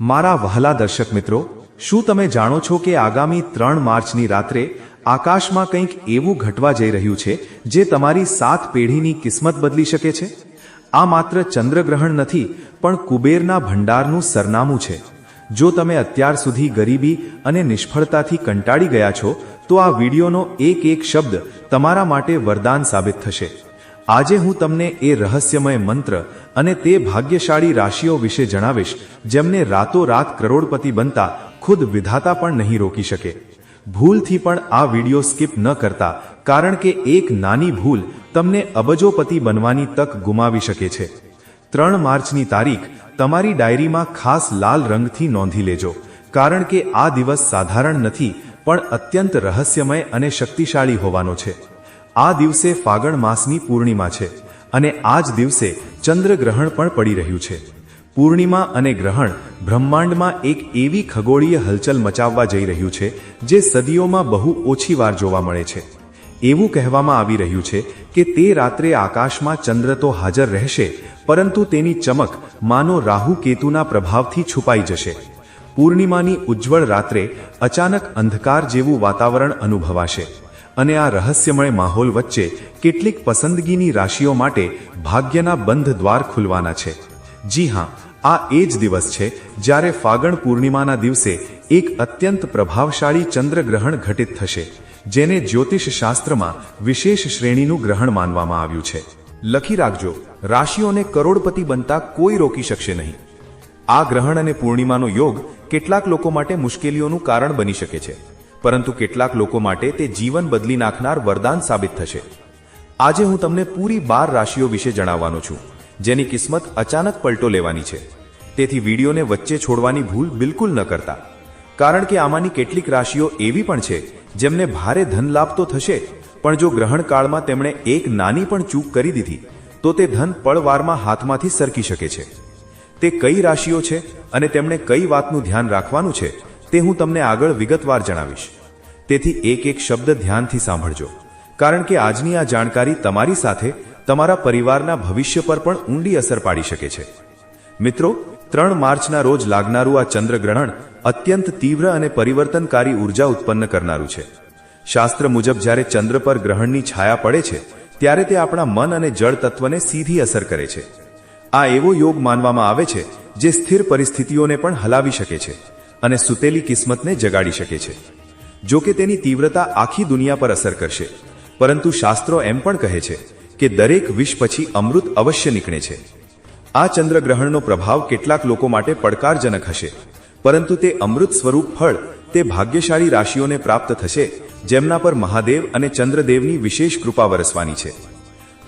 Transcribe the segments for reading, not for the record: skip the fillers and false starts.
મારા વહાલા દર્શક મિત્રો, શું તમે જાણો છો કે આગામી 3 માર્ચની રાત્રે આકાશમાં કંઈક એવું ઘટવા જઈ રહ્યું છે જે તમારી 7 પેઢીની કિસ્મત બદલી શકે છે? આ માત્ર ચંદ્રગ્રહણ નથી, પણ કુબેરના ભંડારનું સરનામું છે. જો તમે અત્યાર સુધી ગરીબી અને નિષ્ફળતાથી કંટાળી ગયા છો, તો આ વિડીયોનો એક શબ્દ તમારા માટે વરદાન સાબિત થશે. આજે હું તમને એ રહસ્યમય મંત્ર અને તે ભાગ્યશાળી રાશિઓ વિશે જણાવીશ, જેમને રાતોરાત કરોડપતિ બનતા ખુદ વિધાતા પણ નહીં રોકી શકે. ભૂલથી પણ આ વિડીયો સ્કીપ ન કરતા, કારણ કે એક નાની ભૂલ તમને અબજોપતિ બનવાની તક ગુમાવી શકે છે. 3 માર્ચની તારીખ તમારી ડાયરીમાં ખાસ લાલ રંગથી નોંધી લેજો, કારણ કે આ દિવસ સાધારણ નથી, પણ અત્યંત રહસ્યમય અને શક્તિશાળી હોવાનો છે. આ દિવસે ફાગણ માસની પૂર્ણિમા છે અને આ જ દિવસે ચંદ્રગ્રહણ પણ પડી રહ્યું છે. પૂર્ણિમા અને ગ્રહણ બ્રહ્માંડમાં એક એવી ખગોળીય હલચલ મચાવવા જઈ રહ્યું છે જે સદીઓમાં બહુ ઓછી વાર જોવા મળે છે. એવું કહેવામાં આવી રહ્યું છે કે તે રાત્રે આકાશમાં ચંદ્ર તો હાજર રહેશે, પરંતુ તેની ચમક માનો રાહુ કેતુના પ્રભાવથી છુપાઈ જશે. પૂર્ણિમાની ઉજ્જવળ રાત્રે અચાનક અંધકાર જેવું વાતાવરણ અનુભવાશે અને આ રહસ્યમય માહોલ વચ્ચે કેટલીક પસંદગીની રાશિઓ માટે ભાગ્યના બંધ દ્વાર ખુલવાના છે. જી હા, આ એ જ દિવસ છે જ્યારે ફાગણ પૂર્ણિમાના દિવસે એક અત્યંત પ્રભાવશાળી ચંદ્રગ્રહણ ઘટિત થશે, જેને જ્યોતિષ શાસ્ત્રમાં વિશેષ શ્રેણીનું ગ્રહણ માનવામાં આવ્યું છે. લખી રાખજો, રાશિઓને કરોડપતિ બનતા કોઈ રોકી શકશે નહીં. આ ગ્રહણ અને પૂર્ણિમાનો યોગ કેટલાક લોકો માટે મુશ્કેલીઓનું કારણ બની શકે છે, પરંતુ કેટલાક લોકો માટે તે જીવન બદલી નાખનાર વરદાન સાબિત થશે. આજે હું તમને પૂરી 12 રાશિઓ વિશે જણાવવાનો છું, જેની કિસ્મત અચાનક પલટો લેવાની છે. તેથી વિડીયોને વચ્ચે છોડવાની ભૂલ બિલકુલ ન કરતા, કારણ કે આમાંની કેટલીક રાશિઓ એવી પણ છે જેમને ભારે ધન લાભ તો થશે, પણ જો ગ્રહણ કાળમાં તેમણે એક નાની પણ ચૂક કરી દીધી તો તે ધન પળવારમાં હાથમાંથી સરકી શકે છે. તે કઈ રાશિઓ છે અને તેમણે કઈ વાતનું ધ્યાન રાખવાનું છે તે હું તમને આગળ વિગતવાર જણાવીશ. તેથી એક શબ્દ ધ્યાનથી સાંભળજો, કારણ કે આજની આ જાણકારી તમારી સાથે તમારા પરિવારના ભવિષ્ય પર પણ ઊંડી અસર પાડી શકે છે. મિત્રો, 3 માર્ચના રોજ લાગનારું આ ચંદ્રગ્રહણ અત્યંત તીવ્ર અને પરિવર્તનકારી ઉર્જા ઉત્પન્ન કરનારું છે. શાસ્ત્ર મુજબ જ્યારે ચંદ્ર પર ગ્રહણની છાયા પડે છે, ત્યારે તે આપણા મન અને જળ તત્વને સીધી અસર કરે છે. આ એવો યોગ માનવામાં આવે છે જે સ્થિર પરિસ્થિતિઓને પણ હલાવી શકે છે અને સૂતેલી કિસ્મતને જગાડી શકે છે. જો કે તેની તીવ્રતા આખી દુનિયા પર અસર કરશે, પરંતુ શાસ્ત્રો એમ પણ કહે છે કે દરેક વિષ પછી અમૃત અવશ્ય નીકળે છે. આ ચંદ્રગ્રહણનો પ્રભાવ કેટલાક લોકો માટે પડકારજનક હશે, પરંતુ તે અમૃત સ્વરૂપ ફળ તે ભાગ્યશાળી રાશિઓને પ્રાપ્ત થશે જેમના પર મહાદેવ અને ચંદ્રદેવની વિશેષ કૃપા વરસવાની છે.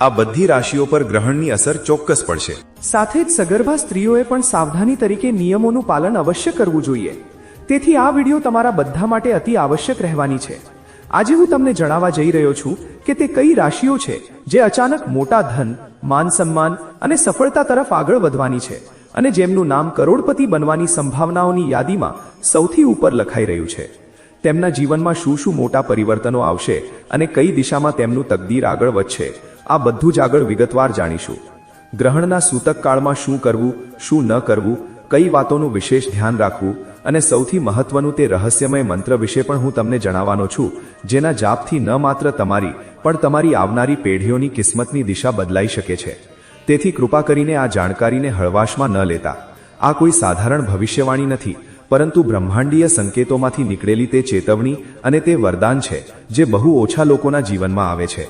આ બધી રાશિઓ પર ગ્રહણની અસર ચોક્કસ પડશે. સાથે જ સગર્ભા સ્ત્રીઓએ પણ સાવધાની તરીકે નિયમોનું પાલન અવશ્ય કરવું જોઈએ. તેથી આ વિડીયો તમારા બધા માટે અતિ આવશ્યક રહેવાની છે. આજે હું તમને જણાવવા જઈ રહ્યો છું કે તે કઈ રાશિઓ છે જે અચાનક મોટા ધન, માન સન્માન અને સફળતા તરફ આગળ વધવાની છે, અને જેમનું નામ કરોડપતિ બનવાની સંભાવનાઓની યાદીમાં સૌથી ઉપર લખાઈ રહ્યું છે. તેમના જીવનમાં શું મોટા પરિવર્તનો આવશે અને કઈ દિશામાં તેમનું તકદીર આગળ વધશે, આ બધું જ આગળ વિગતવાર જાણીશું. ગ્રહણના સૂતક કાળમાં શું કરવું, શું ન કરવું, કઈ વાતોનું વિશેષ ધ્યાન રાખવું, અને સૌથી મહત્વનું તે રહસ્યમય મંત્ર વિશે પણ હું તમને જણાવવાનો છું, જેના જાપથી ન માત્ર તમારી પણ તમારી આવનારી પેઢીઓની કિસ્મતની દિશા બદલાઈ શકે છે. તેથી કૃપા કરીને આ જાણકારીને હળવાશમાં ન લેતા. આ કોઈ સાધારણ ભવિષ્યવાણી નથી, પરંતુ બ્રહ્માંડીય સંકેતોમાંથી નીકળેલી તે ચેતવણી અને તે વરદાન છે જે બહુ ઓછા લોકોના જીવનમાં આવે છે.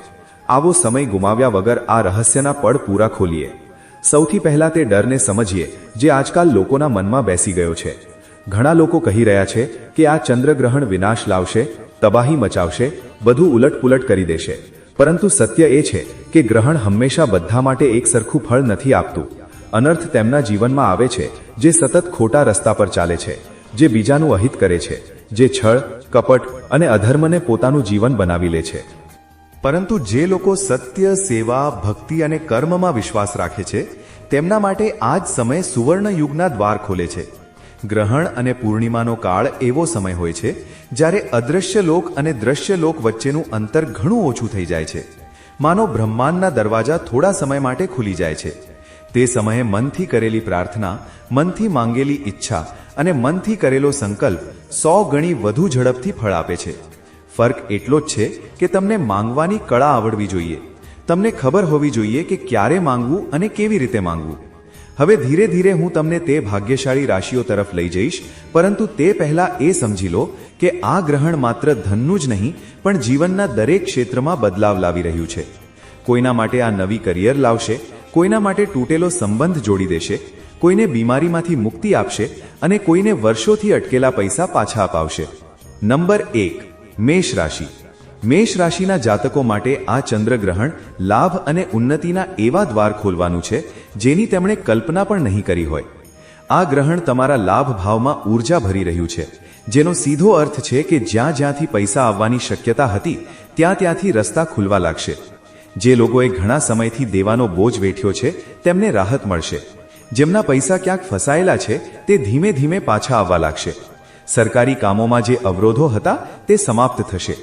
આવો સમય ગુમાવ્યા વગર આ રહસ્યના પડ પૂરા ખોલીએ. સૌથી પહેલા તે ડરને સમજીએ જે આજકાલ લોકોના મનમાં બેસી ગયો છે. ઘણા લોકો કહી રહ્યા છે કે આ ચંદ્રગ્રહણ વિનાશ લાવશે, તબાહી મચાવશે, બધું ઉલટપુલટ કરી દેશે. પરંતુ સત્ય એ છે કે ગ્રહણ હંમેશા બધા માટે એક સરખું ફળ નથી આપતું. અનર્થ તેમના જીવનમાં આવે છે જે સતત ખોટા રસ્તા પર ચાલે છે, જે બીજાનું અહિત કરે છે, જે છળ, કપટ અને અધર્મને પોતાનું જીવન બનાવી લે છે. પરંતુ જે લોકો સત્ય, સેવા, ભક્તિ અને કર્મમાં વિશ્વાસ રાખે છે, તેમના માટે આ જ સમય સુવર્ણ યુગના દ્વાર ખોલે છે. ગ્રહણ અને પૂર્ણિમાનો કાળ એવો સમય હોય છે જ્યારે અદૃશ્ય લોક અને દ્રશ્ય લોક વચ્ચેનું અંતર ઘણું ઓછું થઈ જાય છે. માનો બ્રહ્માંડના દરવાજા થોડા સમય માટે ખુલી જાય છે. તે સમયે મનથી કરેલી પ્રાર્થના, મનથી માંગેલી ઈચ્છા અને મનથી કરેલો સંકલ્પ 100 ગણી વધુ ઝડપથી ફળ આપે છે. ફરક એટલો જ છે કે તમને માંગવાની કળા આવડવી જોઈએ. તમને ખબર હોવી જોઈએ કે ક્યારે માંગવું અને કેવી રીતે માંગવું. હવે ધીરે ધીરે હું તમને તે ભાગ્યશાળી રાશિઓ તરફ લઈ જઈશ, પરંતુ તે પહેલા એ સમજી લો કે આ ગ્રહણ માત્ર ધનનું જ નહીં પણ જીવનના દરેક ક્ષેત્રમાં બદલાવ લાવી રહ્યું છે. કોઈના માટે આ નવી કરિયર લાવશે, કોઈના માટે તૂટેલો સંબંધ જોડી દેશે, કોઈને બીમારીમાંથી મુક્તિ આપશે અને કોઈને વર્ષોથી અટકેલા પૈસા પાછા અપાવશે. નંબર 1, મેષ રાશિ. મેષ રાશિના જાતકો માટે આ ચંદ્રગ્રહણ લાભ અને ઉન્નતિના એવા દ્વાર ખોલવાનું છે જેની તેમણે કલ્પના પણ નહીં કરી હોય. આ ગ્રહણ તમારા લાભ ભાવમાં ઊર્જા ભરી રહ્યું છે, જેનો સીધો અર્થ છે કે જ્યાં જ્યાંથી પૈસા આવવાની શક્યતા હતી ત્યાંથી રસ્તા ખુલવા લાગશે. જે લોકોએ ઘણા સમયથી દેવાનો બોજ વેઠ્યો છે તેમને રાહત મળશે. જેમના પૈસા ક્યાંક ફસાયેલા છે તે ધીમે ધીમે પાછા આવવા લાગશે. સરકારી કામોમાં જે અવરોધો હતા તે સમાપ્ત થશે.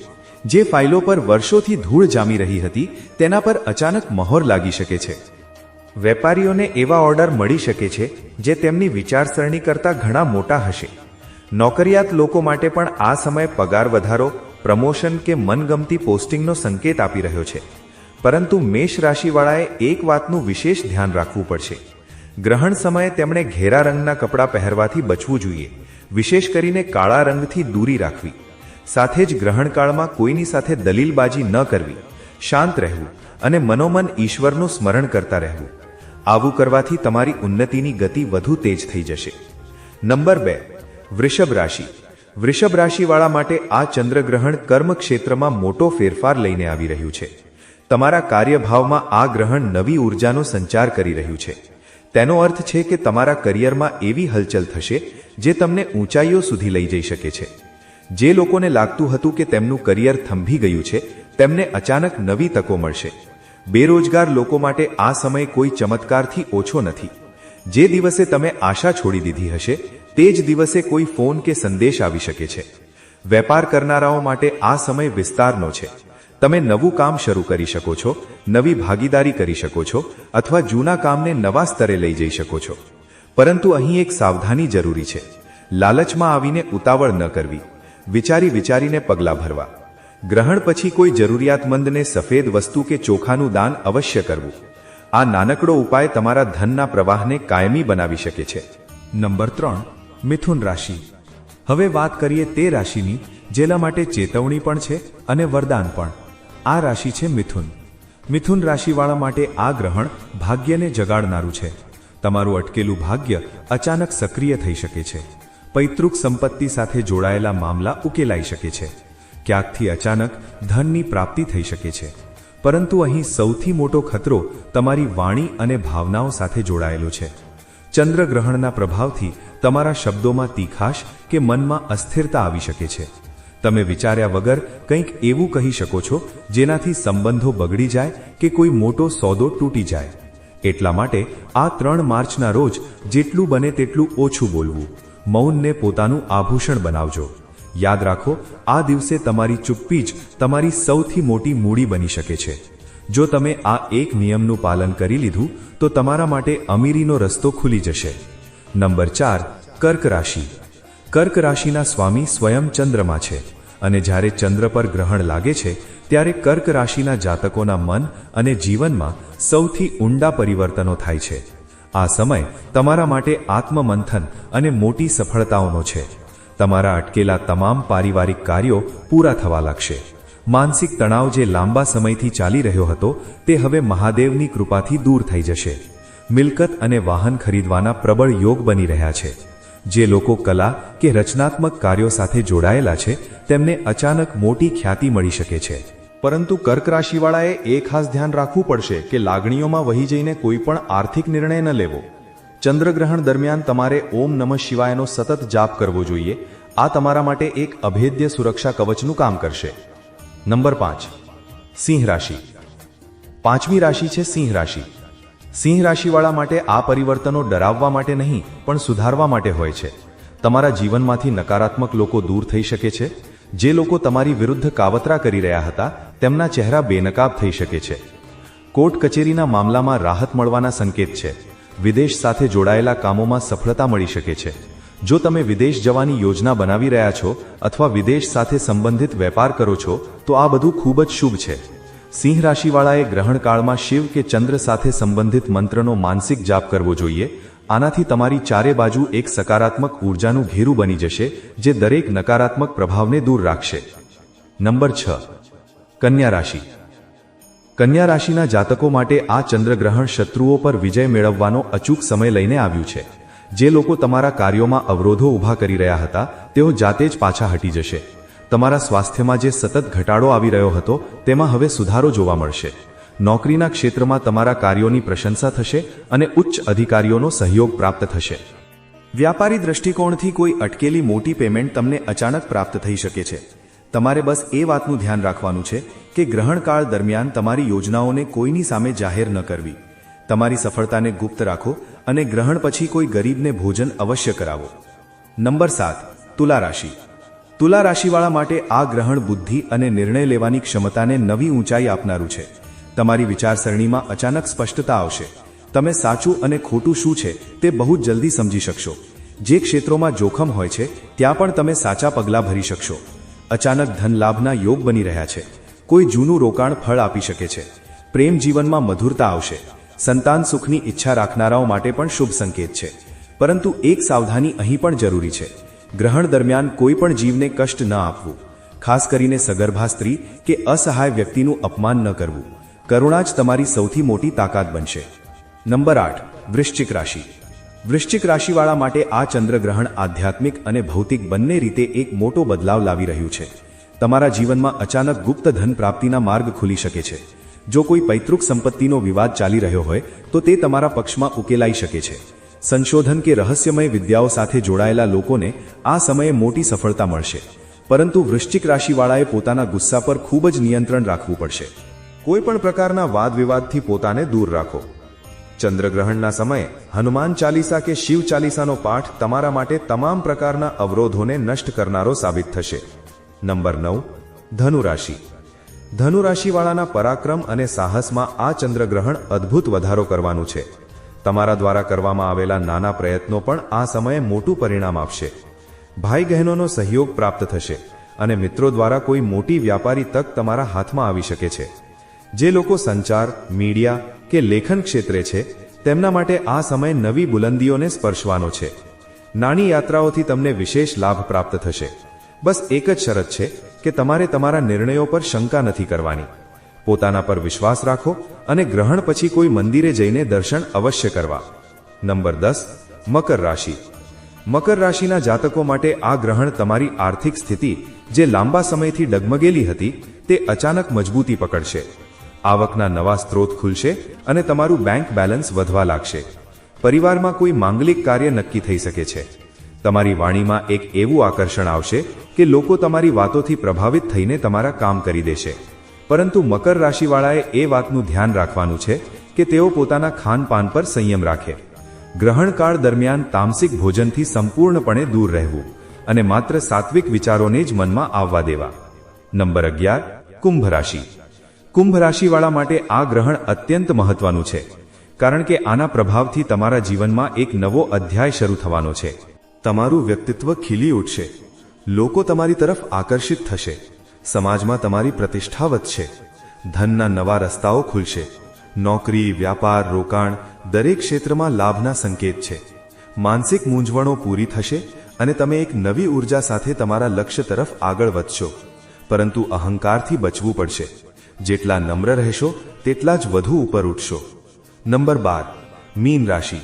જે ફાઇલો પર વર્ષોથી ધૂળ જામી રહી હતી તેના પર અચાનક મહોર લાગી શકે છે. વેપારીઓને એવા ઓર્ડર મળી શકે છે જે તેમની વિચારસરણી કરતાં ઘણા મોટા હશે. નોકરિયાત લોકો માટે પણ આ સમય પગાર વધારો, પ્રમોશન કે મનગમતી પોસ્ટિંગનો સંકેત આપી રહ્યો છે. પરંતુ મેષ રાશિવાળાએ એક વાતનું વિશેષ ધ્યાન રાખવું પડશે. ગ્રહણ સમયે તેમણે ઘેરા રંગના કપડાં પહેરવાથી બચવું જોઈએ, વિશેષ કરીને કાળા રંગથી દૂરી રાખવી. સાથે જ ગ્રહણકાળમાં કોઈની સાથે દલીલબાજી ન કરવી, શાંત રહેવું અને મનોમન ઈશ્વરનું સ્મરણ કરતા રહેવું. આવું કરવાથી તમારી ઉન્નતિની ગતિ વધુ તેજ થઈ જશે. નંબર 2, વૃષભ રાશિ. વૃષભ રાશિવાળા માટે આ ચંદ્રગ્રહણ કર્મ ક્ષેત્રમાં મોટો ફેરફાર લઈને આવી રહ્યું છે. તમારા કાર્યભાવમાં આ ગ્રહણ નવી ઉર્જાનો સંચાર કરી રહ્યું છે. તેનો અર્થ છે કે તમારા કરિયરમાં એવી હલચલ થશે જે તમને ઊંચાઈઓ સુધી લઈ જઈ શકે છે. જે લોકોને લાગતું હતું કે તેમનું કરિયર થંભી ગયું છે તેમને અચાનક નવી તકો મળશે. બેરોજગાર લોકો માટે આ સમય કોઈ ચમત્કારથી ઓછો નથી. જે દિવસે તમે આશા છોડી દીધી હશે તે જ દિવસે કોઈ ફોન કે સંદેશ આવી શકે છે. વેપાર કરનારાઓ માટે આ સમય વિસ્તારનો છે. તમે નવું કામ શરૂ કરી શકો છો, નવી ભાગીદારી કરી શકો છો અથવા જૂના કામને નવા સ્તરે લઈ જઈ શકો છો. પરંતુ અહીં એક સાવધાની જરૂરી છે. લાલચમાં આવીને ઉતાવળ ન કરવી, વિચારીને પગલાં ભરવા. ગ્રહણ પછી કોઈ જરૂરિયાતમંદને સફેદ વસ્તુ કે ચોખાનું દાન અવશ્ય કરવું. આ નાનકડો ઉપાય તમારા ધનના પ્રવાહને કાયમી બનાવી શકે છે. નંબર 3, મિથુન રાશિ. હવે વાત કરીએ તે રાશિની જેના માટે ચેતવણી પણ છે અને વરદાન પણ. આ રાશિ છે મિથુન. મિથુન રાશિવાળા માટે આ ગ્રહણ ભાગ્યને જગાડનારું છે. તમારું અટકેલું ભાગ્ય અચાનક સક્રિય થઈ શકે છે. પૈતૃક સંપત્તિ સાથે જોડાયેલા મામલા ઉકેલાઈ શકે છે. ક્યાંકથી અચાનક ધનની પ્રાપ્તિ થઈ શકે છે. પરંતુ અહીં સૌથી મોટો ખતરો તમારી વાણી અને ભાવનાઓ સાથે જોડાયેલો છે. ચંદ્રગ્રહણના પ્રભાવથી તમારા શબ્દોમાં તીખાશ કે મનમાં અસ્થિરતા આવી શકે છે. તમે વિચાર્યા વગર કંઈક એવું કહી શકો છો જેનાથી સંબંધો બગડી જાય કે કોઈ મોટો સોદો તૂટી જાય. એટલા માટે આ 3 માર્ચના રોજ જેટલું બને તેટલું ઓછું બોલવું, મૌનને પોતાનું આભૂષણ બનાવજો. યાદ રાખો, આ દિવસે તમારી ચૂપ્પી જ તમારી સૌથી મોટી મૂડી બની શકે છે. જો તમે આ એક નિયમનું પાલન કરી લીધું તો તમારા માટે અમીરીનો રસ્તો ખુલી જશે. નંબર 4, કર્ક રાશિ. કર્ક રાશિના સ્વામી સ્વયં ચંદ્રમા છે અને જ્યારે ચંદ્ર પર ગ્રહણ લાગે છે ત્યારે કર્ક રાશિના જાતકોના મન અને જીવનમાં સૌથી ઊંડા પરિવર્તનો થાય છે. આ સમય તમારા માટે આત્મમંથન અને મોટી સફળતાઓનો છે. તમારા અટકેલા તમામ પારિવારિક કાર્યો પૂરા થવા લાગશે. માનસિક તણાવ જે લાંબા સમયથી ચાલી રહ્યો હતો તે હવે મહાદેવની કૃપાથી દૂર થઈ જશે. મિલકત અને વાહન ખરીદવાના પ્રબળ યોગ બની રહ્યા છે. જે લોકો કલા કે રચનાત્મક કાર્યો સાથે જોડાયેલા છે તેમને અચાનક મોટી ખ્યાતિ મળી શકે છે. પરંતુ કર્ક રાશિવાળાએ એ ખાસ ધ્યાન રાખવું પડશે કે લાગણીઓમાં વહી જઈને કોઈ પણ આર્થિક નિર્ણય ન લેવો. ચંદ્રગ્રહણ દરમિયાન તમારે ઓમ નમઃ શિવાયનો સતત જાપ કરવો જોઈએ. આ તમારા માટે એક અભેદ્ય સુરક્ષા કવચનું કામ કરશે. નંબર 5, સિંહ રાશિ. 5મી રાશિ છે સિંહ રાશિ. સિંહ રાશિવાળા માટે આ પરિવર્તનો ડરાવવા માટે નહીં પણ સુધારવા માટે હોય છે. તમારા જીવનમાંથી નકારાત્મક લોકો દૂર થઈ શકે છે. જે લોકો તમારી વિરુદ્ધ કાવતરા કરી રહ્યા હતા તેમના ચહેરા બેનકાબ થઈ શકે છે. કોર્ટ કચેરીના મામલામાં રાહત મળવાના સંકેત છે. વિદેશ સાથે જોડાયેલા કામોમાં સફળતા મળી શકે છે. જો તમે વિદેશ જવાની યોજના બનાવી રહ્યા છો અથવા વિદેશ સાથે સંબંધિત વેપાર કરો છો તો આ બધું ખૂબ જ શુભ છે. સિંહ રાશિવાળાએ ગ્રહણકાળમાં શિવ કે ચંદ્ર સાથે સંબંધિત મંત્રનો માનસિક જાપ કરવો જોઈએ. આનાથી તમારી ચારે બાજુ એક સકારાત્મક ઉર્જાનું ઘેરું બની જશે જે દરેક નકારાત્મક પ્રભાવને દૂર રાખશે. નંબર 6. કન્યા રાશિ. કન્યા રાશિના જાતકો માટે આ ચંદ્રગ્રહણ શત્રુઓ પર વિજય મેળવવાનો અચૂક સમય લઈને આવ્યું છે. જે લોકો તમારા કાર્યોમાં અવરોધો ઊભા કરી રહ્યા હતા તેઓ જાતે જ પાછા હટી જશે. તમારા સ્વાસ્થ્યમાં જે સતત ઘટાડો આવી રહ્યો હતો તેમાં હવે સુધારો જોવા મળશે. નોકરીના ક્ષેત્રમાં તમારા કાર્યોની પ્રશંસા થશે અને ઉચ્ચ અધિકારીઓનો સહયોગ પ્રાપ્ત થશે. વ્યાપારી દૃષ્ટિકોણથી કોઈ અટકેલી મોટી પેમેન્ટ તમને અચાનક પ્રાપ્ત થઈ શકે છે. તમારે બસ એ વાતનું ધ્યાન રાખવાનું છે કે ગ્રહણકાળ દરમિયાન તમારી યોજનાઓને કોઈની સામે જાહેર ન કરવી. તમારી સફળતાને ગુપ્ત રાખો અને ગ્રહણ પછી કોઈ ગરીબને ભોજન અવશ્ય કરાવો. નંબર 7. તુલા રાશિ. તુલા રાશિવાળા માટે આ ગ્રહણ બુદ્ધિ અને નિર્ણય લેવાની ક્ષમતાને નવી ઊંચાઈ આપનારું છે. તમારી વિચારસરણીમાં અચાનક સ્પષ્ટતા આવશે. તમે સાચું અને ખોટું શું છે તે બહુ જ જલ્દી સમજી શકશો. જે ક્ષેત્રોમાં જોખમ હોય છે ત્યાં પણ તમે સાચા પગલાં ભરી શકશો. અચાનક ધન લાભના યોગ બની રહ્યા છે. કોઈ જૂનું રોકાણ ફળ આપી શકે છે. પ્રેમ જીવનમાં મધુરતા આવશે. સંતાન સુખની ઈચ્છા રાખનારાઓ માટે પણ શુભ સંકેત છે. પરંતુ એક સાવધાની અહીં પણ જરૂરી છે. ગ્રહણ દરમિયાન કોઈ પણ જીવને કષ્ટ ન આપવું. ખાસ કરીને સગર્ભા સ્ત્રી કે અસહાય વ્યક્તિનું અપમાન ન કરવું. કરુણા જ તમારી સૌથી મોટી તાકાત બનશે. નંબર 8. વૃશ્ચિક રાશિ. વૃશ્ચિક રાશિવાળા માટે આ ચંદ્રગ્રહણ આધ્યાત્મિક અને ભૌતિક બંને રીતે એક મોટો બદલાવ લાવી રહ્યું છે. તમારા જીવનમાં અચાનક ગુપ્ત ધન પ્રાપ્તિના માર્ગ ખુલી શકે છે. જો કોઈ પૈતૃક સંપત્તિનો વિવાદ ચાલી રહ્યો હોય તો તે તમારા પક્ષમાં ઉકેલાઈ શકે છે. સંશોધન કે રહસ્યમય વિદ્યાઓ સાથે જોડાયેલા લોકોને આ સમયે મોટી સફળતા મળશે. પરંતુ વૃશ્ચિક રાશિવાળાએ પોતાના ગુસ્સા પર ખૂબ જ નિયંત્રણ રાખવું પડશે. કોઈ પણ પ્રકારના વાદ વિવાદથી પોતાને દૂર રાખો. ચંદ્રગ્રહણના સમયે હનુમાન ચાલીસા કે શિવ ચાલીસાનો પાઠ તમારા માટે તમામ પ્રકારના અવરોધોને નષ્ટ કરનારો સાબિત થશે. નંબર 9. ધનુ રાશિ. ધનુ રાશિવાળાના પરાક્રમ અને સાહસમાં આ ચંદ્રગ્રહણ અદ્ભુત વધારો કરવાનું છે. તમારા દ્વારા કરવામાં આવેલા નાના પ્રયત્નો પણ આ સમયે મોટું પરિણામ આપશે. ભાઈ બહેનોનો સહયોગ પ્રાપ્ત થશે અને મિત્રો દ્વારા કોઈ મોટી વ્યાપારી તક તમારા હાથમાં આવી શકે છે. જે લોકો સંચાર, મીડિયા કે લેખન ક્ષેત્રે છે તેમના માટે આ સમય નવી બુલંદીઓને સ્પર્શવાનો છે. નાની યાત્રાઓથી તમને વિશેષ લાભ પ્રાપ્ત થશે. બસ એક જ શરત છે કે તમારે તમારા નિર્ણયો પર શંકા નથી કરવાની. પોતાના પર વિશ્વાસ રાખો અને ગ્રહણ પછી કોઈ મંદિરે જઈને દર્શન અવશ્ય કરવા. નંબર 10. મકર રાશિ. મકર રાશિના જાતકો માટે આ ગ્રહણ તમારી આર્થિક સ્થિતિ જે લાંબા સમયથી ડગમગેલી હતી તે અચાનક મજબૂતી પકડશે. આવકના નવા સ્ત્રોત ખુલશે અને તમારું બેંક બેલેન્સ વધવા લાગશે. પરિવારમાં કોઈ માંગલિક કાર્ય નક્કી થઈ શકે છે. તમારી વાણીમાં એક એવું આકર્ષણ આવશે કે લોકો તમારી વાતોથી પ્રભાવિત થઈને તમારા કામ કરી દેશે. પરંતુ મકર રાશિવાળાએ એ વાતનું ધ્યાન રાખવાનું છે કે તેઓ પોતાના ખાનપાન પર સંયમ રાખે. ગ્રહણકાળ દરમિયાન તામસિક ભોજનથી સંપૂર્ણપણે દૂર રહેવું અને માત્ર સાત્વિક વિચારોને જ મનમાં આવવા દેવા. નંબર 11. કુંભ રાશિ. કુંભ રાશિવાળા માટે આ ગ્રહણ અત્યંત મહત્વનું છે કારણ કે આના પ્રભાવથી તમારા જીવનમાં એક નવો અધ્યાય શરૂ થવાનો છે. તમારું વ્યક્તિત્વ ખીલી ઉઠશે. લોકો તમારી તરફ આકર્ષિત થશે. સમાજમાં તમારી પ્રતિષ્ઠા વધશે. ધનના નવા રસ્તાઓ ખુલશે. નોકરી, વ્યાપાર, રોકાણ દરેક ક્ષેત્રમાં લાભના સંકેત છે. માનસિક મૂંઝવણો પૂરી થશે અને તમે એક નવી ઉર્જા સાથે તમારા લક્ષ્ય તરફ આગળ વધશો. પરંતુ અહંકારથી બચવું પડશે. જેટલા નમ્ર રહેશો તેટલા જ વધુ ઉપર ઉઠશો. નંબર 12. મીન રાશિ.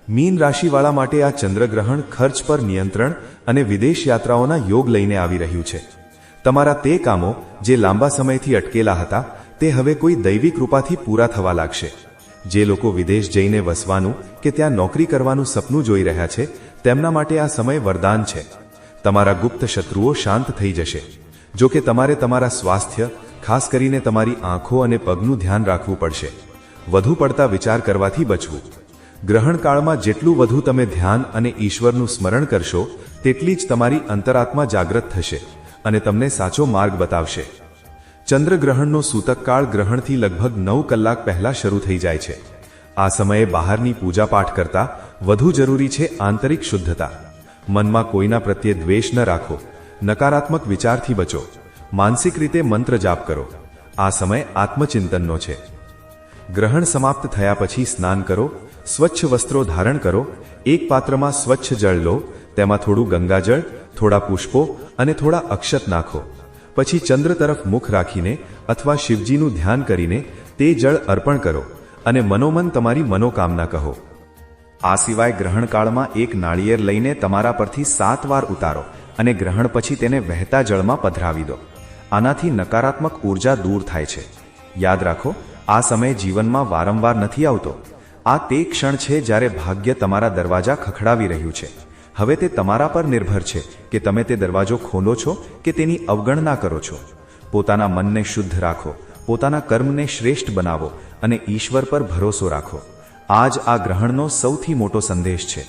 મીન રાશિવાળા માટે આ ચંદ્રગ્રહણ ખર્ચ પર નિયંત્રણ અને વિદેશ યાત્રાઓના યોગ લઈને આવી રહ્યું છે. તમારા તે કામો જે લાંબા સમયથી અટકેલા હતા તે હવે કોઈ દૈવી કૃપાથી પૂરા થવા લાગશે. જે લોકો વિદેશ જઈને વસવાનું કે ત્યાં નોકરી કરવાનું સપનું જોઈ રહ્યા છે તેમના માટે આ સમય વરદાન છે. તમારા ગુપ્ત શત્રુઓ શાંત થઈ જશે. જો કે તમારે તમારા સ્વાસ્થ્ય, ખાસ કરીને તમારી આંખો અને પગનું ધ્યાન રાખવું પડશે. વધુ પડતા વિચાર કરવાથી બચવું. ગ્રહણકાળમાં જેટલું વધુ તમે ધ્યાન અને ઈશ્વરનું સ્મરણ કરશો તેટલી જ તમારી અંતરાત્મા જાગૃત થશે અને તમને સાચો માર્ગ બતાવશે. ચંદ્રગ્રહણનો સૂતકકાળ ગ્રહણથી લગભગ 9 કલાક પહેલા શરૂ થઈ જાય છે. આ સમયે બહારની પૂજાપાઠ કરતાં વધુ જરૂરી છે આંતરિક શુદ્ધતા. મનમાં કોઈના પ્રત્યે દ્વેષ ન રાખો, નકારાત્મક વિચારથી બચો, માનસિક રીતે મંત્ર જાપ કરો. આ સમય આત્મચિંતનનો છે. ગ્રહણ સમાપ્ત થયા પછી સ્નાન કરો, સ્વચ્છ વસ્ત્રો ધારણ કરો, એક પાત્રમાં સ્વચ્છ જળ લો, તેમાં થોડું ગંગાજળ, થોડા પુષ્પો અને થોડા અક્ષત નાખો. પછી ચંદ્ર તરફ મુખ રાખીને અથવા શિવજીનું ધ્યાન કરીને તે જળ અર્પણ કરો અને મનોમન તમારી મનોકામના કહો. આ સિવાય ગ્રહણકાળમાં એક નાળિયેર લઈને તમારા પરથી 7 વાર ઉતારો અને ગ્રહણ પછી તેને વહેતા જળમાં પધરાવી દો. આનાથી નકારાત્મક ઉર્જા દૂર થાય છે. યાદ રાખો, આ સમય જીવનમાં વારંવાર નથી આવતો. આ તે ક્ષણ છે જ્યારે ભાગ્ય તમારા દરવાજા ખખડાવી રહ્યું છે. હવે તે તમારા પર નિર્ભર છે કે તમે તે દરવાજો ખોલો છો કે તેની અવગણના કરો છો. પોતાના મનને શુદ્ધ રાખો, પોતાના કર્મને શ્રેષ્ઠ બનાવો અને ઈશ્વર પર ભરોસો રાખો. આજ આ ગ્રહણનો સૌથી મોટો સંદેશ છે.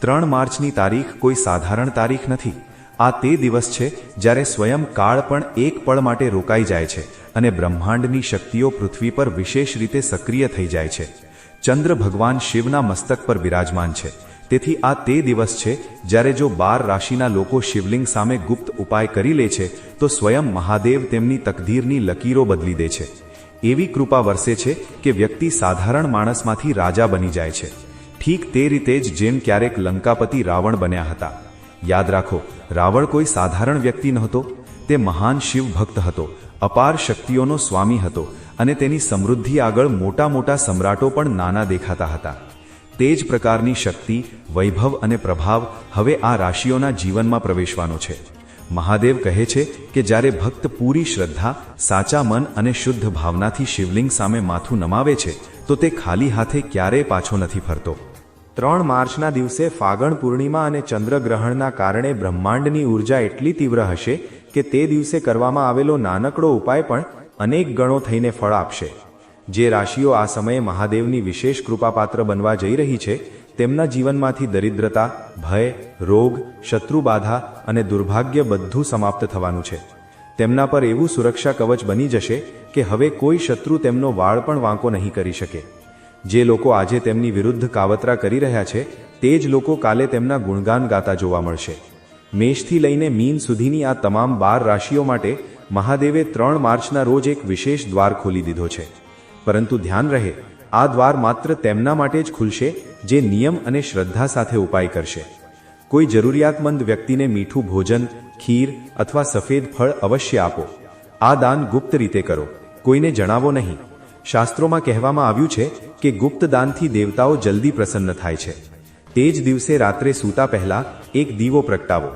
3 માર્ચની તારીખ કોઈ સાધારણ તારીખ નથી. આ તે દિવસ છે જ્યારે સ્વયં કાળ પણ એક પળ માટે રોકાઈ જાય છે અને બ્રહ્માંડની શક્તિઓ પૃથ્વી પર વિશેષ રીતે સક્રિય થઈ જાય છે. ચંદ્ર ભગવાન શિવના મસ્તક પર બિરાજમાન છે. તેથી આ તે દિવસ છે જ્યારે જો 12 રાશિના લોકો શિવલિંગ સામે ગુપ્ત ઉપાય કરી લે છે તો સ્વયં મહાદેવ તેમની તકદીરની લકીરો બદલી દે છે. એવી કૃપા વરસે છે કે વ્યક્તિ સાધારણ માણસમાંથી રાજા બની જાય છે. ઠીક તે રીતે જ જેમ ક્યારેક લંકાપતિ રાવણ બન્યા હતા. યાદ રાખો, રાવણ કોઈ સાધારણ વ્યક્તિ નહોતો. તે મહાન શિવ ભક્ત હતો, અપાર શક્તિઓનો સ્વામી હતો અને તેની સમૃદ્ધિ આગળ મોટા મોટા સમ્રાટો પણ નાના દેખાતા હતા. તે જ પ્રકારની શક્તિ, વૈભવ અને પ્રભાવ હવે આ રાશિઓના જીવનમાં પ્રવેશવાનો છે. મહાદેવ કહે છે કે જ્યારે ભક્ત પૂરી શ્રદ્ધા, સાચા મન અને શુદ્ધ ભાવનાથી શિવલિંગ સામે માથું નમાવે છે તો તે ખાલી હાથે ક્યારેય પાછો નથી ફરતો. 3 માર્ચના દિવસે ફાગણ પૂર્ણિમા અને ચંદ્રગ્રહણના કારણે બ્રહ્માંડની ઉર્જા એટલી તીવ્ર હશે કે તે દિવસે કરવામાં આવેલો નાનકડો ઉપાય પણ અનેક ગણો થઈને ફળ આપશે. જે રાશિઓ આ સમયે મહાદેવની વિશેષ કૃપાપાત્ર બનવા જઈ રહી છે તેમના જીવનમાંથી દરિદ્રતા, ભય, રોગ, શત્રુબાધા અને દુર્ભાગ્ય બધું સમાપ્ત થવાનું છે. તેમના પર એવું સુરક્ષા કવચ બની જશે કે હવે કોઈ શત્રુ તેમનો વાળ પણ વાંકો નહીં કરી શકે. જે લોકો આજે તેમની વિરુદ્ધ કાવતરા કરી રહ્યા છે તે જ લોકો કાલે તેમના ગુણગાન ગાતા જોવા મળશે. મેષથી લઈને મીન સુધીની આ તમામ 12 રાશિઓ માટે મહાદેવે 3 માર્ચના રોજ એક વિશેષ દ્વાર ખોલી દીધો છે. પરંતુ ધ્યાન રહે, આ દ્વાર માત્ર તેમના માટે જ ખુલશે જે નિયમ અને શ્રદ્ધા સાથે ઉપાય કરશે. કોઈ જરૂરિયાતમંદ વ્યક્તિને મીઠું ભોજન, ખીર અથવા સફેદ ફળ અવશ્ય આપો. આ દાન ગુપ્ત રીતે કરો, કોઈને જણાવો નહીં. શાસ્ત્રોમાં કહેવામાં આવ્યું છે કે ગુપ્ત દાનથી દેવતાઓ જલ્દી પ્રસન્ન થાય છે. તે જ દિવસે રાત્રે સૂતા પહેલા એક દીવો પ્રગટાવો.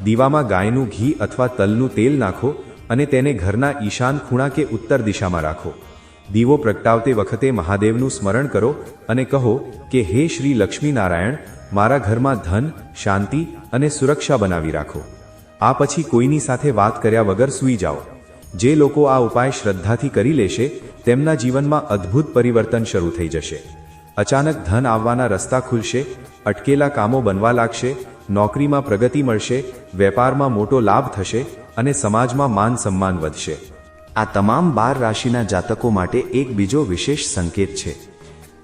દીવામાં ગાયનું ઘી અથવા તલનું તેલ નાખો અને તેને ઘરના ઈશાન ખૂણા કે ઉત્તર દિશામાં રાખો. દીવો પ્રગટાવતે વખતે મહાદેવનું સ્મરણ કરો અને કહો કે હે શ્રી લક્ષ્મી નારાયણ, મારા ઘરમાં ધન, શાંતિ અને સુરક્ષા બનાવી રાખો. આ પછી કોઈની સાથે વાત કર્યા વગર સૂઈ જાઓ. જે લોકો આ ઉપાય શ્રદ્ધાથી કરી લેશે તેમના જીવનમાં અદ્ભુત પરિવર્તન શરૂ થઈ જશે. અચાનક ધન આવવાના રસ્તા ખુલશે, અટકેલા કામો બનવા લાગશે, નોકરીમાં પ્રગતિ મળશે, વેપારમાં મોટો લાભ થશે અને સમાજમાં માન સન્માન વધશે. આ તમામ 12 રાશિના જાતકો માટે એક બીજો વિશેષ સંકેત છે.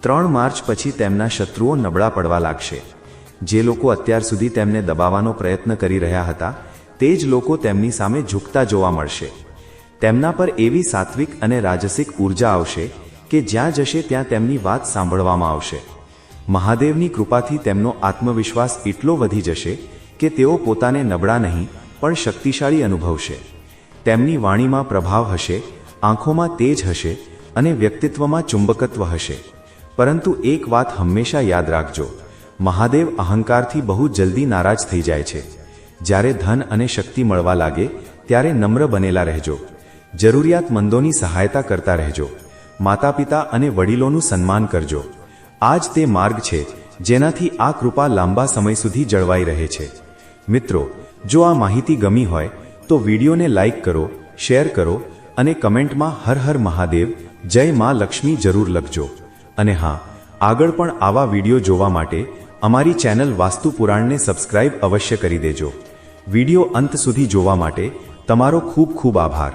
3 માર્ચ પછી તેમના શત્રુઓ નબળા પડવા લાગશે. જે લોકો અત્યાર સુધી તેમને દબાવવાનો પ્રયત્ન કરી રહ્યા હતા તે જ લોકો તેમની સામે ઝૂકતા જોવા મળશે. તેમના પર એવી સાત્વિક અને રાજસિક ઉર્જા આવશે કે જ્યાં જશે ત્યાં તેમની વાત સાંભળવામાં આવશે. મહાદેવની કૃપાથી તેમનો આત્મવિશ્વાસ એટલો વધી જશે કે તેઓ પોતાને નબળા નહીં પણ શક્તિશાળી અનુભવશે. તેમની વાણીમાં પ્રભાવ હશે, આંખોમાં તેજ હશે અને વ્યક્તિત્વમાં ચુંબકત્વ હશે. પરંતુ એક વાત હંમેશા યાદ રાખજો, મહાદેવ અહંકારથી બહુ જલ્દી નારાજ થઈ જાય છે. જ્યારે ધન અને શક્તિ મળવા લાગે ત્યારે નમ્ર બનેલા રહેજો. જરૂરિયાતમંદોની સહાયતા કરતા રહેજો. માતા પિતા અને વડીલોનું સન્માન કરજો. આ જ તે માર્ગ છે જેનાથી આ કૃપા લાંબા સમય સુધી જળવાઈ રહે છે. મિત્રો, જો આ માહિતી ગમી હોય તો વિડીયોને લાઈક કરો, શેર કરો અને કમેન્ટમાં હર હર મહાદેવ, જય માં લક્ષ્મી જરૂર લખજો. અને હા, આગળ પણ આવા વિડીયો જોવા માટે અમારી ચેનલ વાસ્તુ પુરાણને સબસ્ક્રાઇબ અવશ્ય કરી દેજો. વિડીયો અંત સુધી જોવા માટે તમારો ખૂબ ખૂબ આભાર.